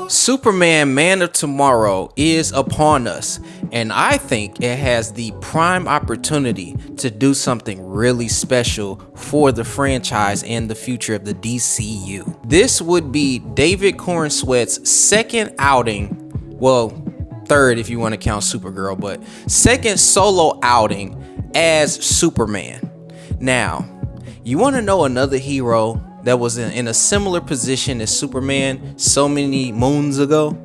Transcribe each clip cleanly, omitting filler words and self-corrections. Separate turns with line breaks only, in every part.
Superman Man of Tomorrow is upon us, and I think it has the prime opportunity to do something really special for the franchise and the future of the DCU. This would be David Corenswet's second outing, well, third if you want to count Supergirl, but second solo outing as Superman. Now, you want to know another hero that was in a similar position as Superman so many moons ago?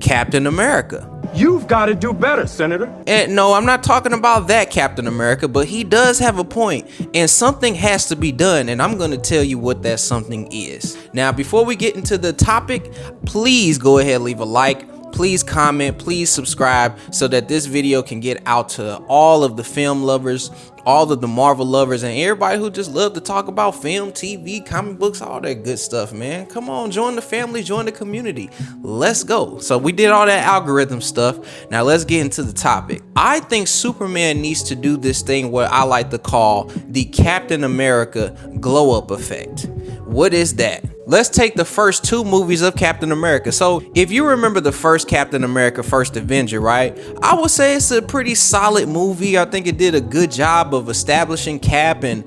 Captain America.
You've got to do better, Senator.
And no, I'm not talking about that Captain America, but he does have a point, and something has to be done, and I'm going to tell you what that something is. Now, before we get into the topic, please go ahead and leave a like. Please comment, please subscribe so that this video can get out to all of the film lovers, all of the Marvel lovers, and everybody who just love to talk about film, TV, comic books, all that good stuff, man. Come on, join the family, join the community. Let's go. So we did all that algorithm stuff. Now let's get into the topic. I think Superman needs to do this thing what I like to call the Captain America glow up effect. What is that? Let's take the first two movies of Captain America. So if you remember the first Captain America, First Avenger, right? I would say it's a pretty solid movie. I think it did a good job of establishing Cap and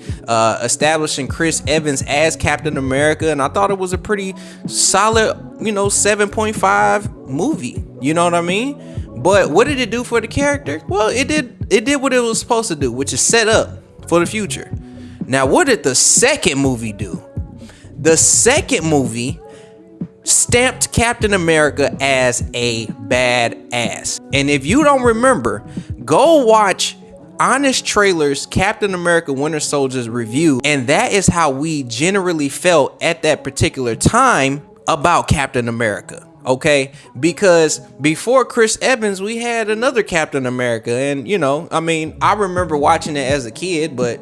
establishing Chris Evans as Captain America. And I thought it was a pretty solid, 7.5 movie. You know what I mean? But what did it do for the character? Well, it did what it was supposed to do, which is set up for the future. Now, what did the second movie do? The second movie stamped Captain America as a badass. And if you don't remember, go watch Honest Trailer's Captain America Winter Soldier's review. And that is how we generally felt at that particular time about Captain America. Okay, because before Chris Evans, we had another Captain America. And, I remember watching it as a kid, but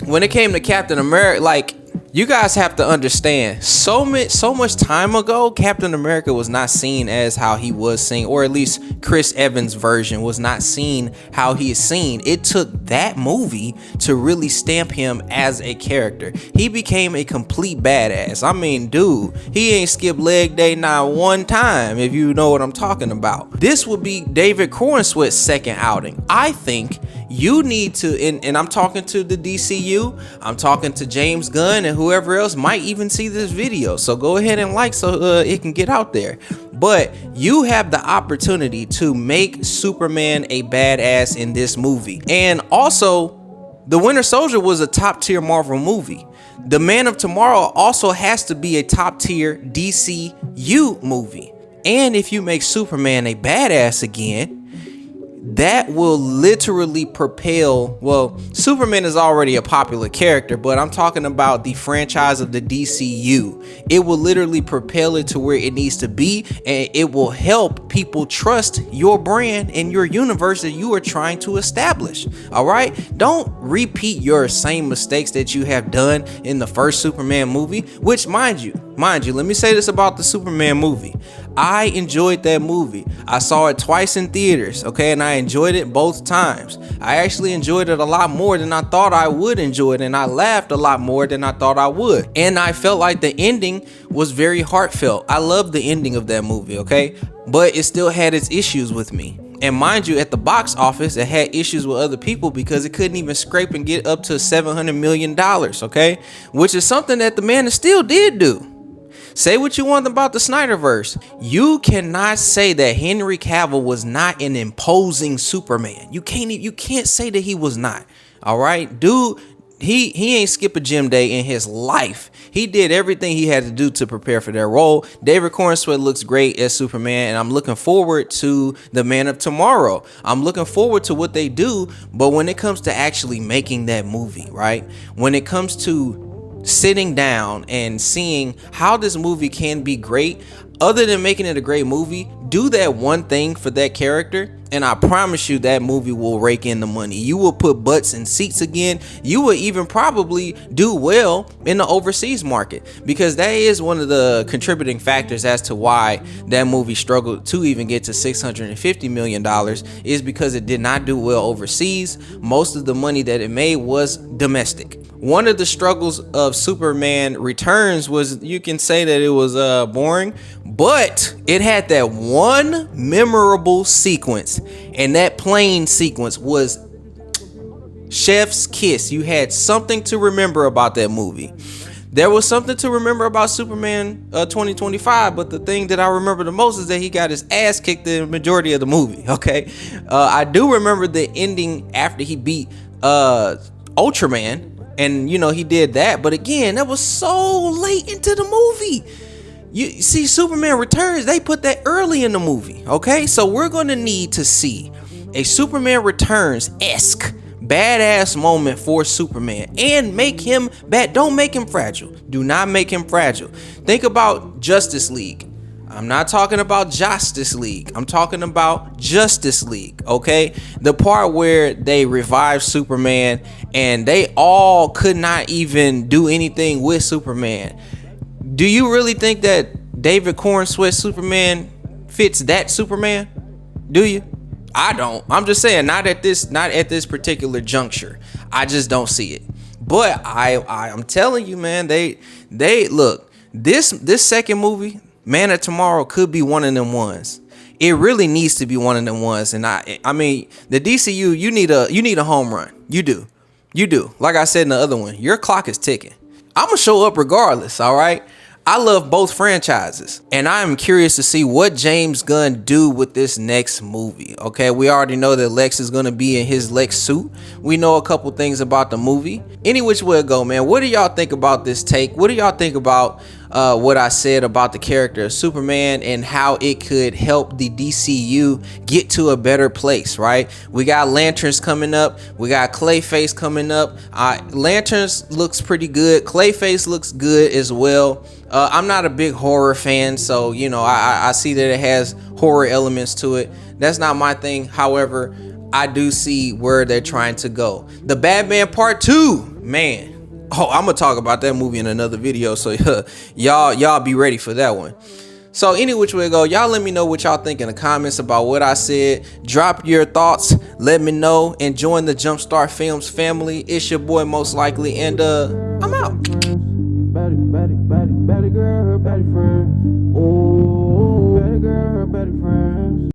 when it came to Captain America, you guys have to understand, so much time ago, Captain America was not seen as how he was seen, or at least Chris Evans' version was not seen how he is seen. It took that movie to really stamp him as a character. He became a complete badass. I mean, dude, he ain't skipped leg day not one time, if you know what I'm talking about. This would be David Corenswet's second outing. I think you need to, and I'm talking to the DCU, I'm talking to James Gunn and whoever else might even see this video. So go ahead and like so it can get out there. But you have the opportunity to make Superman a badass in this movie. And also, The Winter Soldier was a top tier Marvel movie. The Man of Tomorrow also has to be a top tier DCU movie. And if you make Superman a badass again, that will literally propel, Superman is already a popular character, but I'm talking about the franchise of the DCU. It will literally propel it to where it needs to be, and it will help people trust your brand and your universe that you are trying to establish. All right, don't repeat your same mistakes that you have done in the first Superman movie, which mind you, let me say this about the Superman movie. I enjoyed that movie. I saw it twice in theaters, okay, and I enjoyed it both times. I actually enjoyed it a lot more than I thought I would enjoy it, and I laughed a lot more than I thought I would. And I felt like the ending was very heartfelt. I loved the ending of that movie, okay, but it still had its issues with me. And mind you, at the box office, it had issues with other people because it couldn't even scrape and get up to $700 million, okay, which is something that the Man of Steel did do. Say what you want about the Snyderverse. You cannot say that Henry Cavill was not an imposing Superman. You can't say that he was not. All right, dude. He ain't skip a gym day in his life. He did everything he had to do to prepare for that role. David Corenswet looks great as Superman, and I'm looking forward to The Man of Tomorrow. I'm looking forward to what they do, but when it comes to actually making that movie, right? When it comes to sitting down and seeing how this movie can be great, other than making it a great movie, do that one thing for that character, and I promise you that movie will rake in the money. You will put butts in seats again. You will even probably do well in the overseas market, because that is one of the contributing factors as to why that movie struggled to even get to $650 million, is because it did not do well overseas. Most of the money that it made was domestic. One of the struggles of Superman Returns was, you can say that it was boring, but it had that one memorable sequence, and that plane sequence was chef's kiss. You had something to remember about that movie. There was something to remember about Superman 2025, but the thing that I remember the most is that he got his ass kicked the majority of the movie. Okay, I do remember the ending after he beat Ultraman, and he did that. But again, that was so late into the movie. You see, Superman Returns, they put that early in the movie. Okay, so we're gonna need to see a Superman Returns-esque badass moment for Superman, and make him bad. Don't make him fragile. Do not make him fragile. Think about Justice League. I'm not talking about Justice League. I'm talking about Justice League, okay? The part where they revived Superman and they all could not even do anything with Superman. Do you really think that David Cornsweat Superman fits that Superman? Do you? I don't. I'm just saying, not at this particular juncture. I just don't see it. But I'm telling you, man, they look, this second movie, Man of Tomorrow, could be one of them ones. It really needs to be one of them ones. And I mean, the DCU, you need a home run. You do. Like I said in the other one, your clock is ticking. I'm gonna show up regardless, all right? I love both franchises, and I'm curious to see what James Gunn do with this next movie. Okay, we already know that Lex is gonna be in his Lex suit. We know a couple things about the movie. Any which way it go, man. What do y'all think about this take? What do y'all think about what I said about the character of Superman and how it could help the DCU get to a better place, right? We got Lanterns coming up. We got Clayface coming up. Lanterns looks pretty good. Clayface looks good as well. I'm not a big horror fan, so I see that it has horror elements to it. That's not my thing. However, I do see where they're trying to go. The Batman Part 2, man. Oh, I'm gonna talk about that movie in another video, so y'all be ready for that one. So any which way it go, y'all let me know what y'all think in the comments about what I said. Drop your thoughts, let me know, and join the Jumpstart Films family. It's your boy Most Likely, and I'm out.
Baddie girl, baddie friend. Ooh.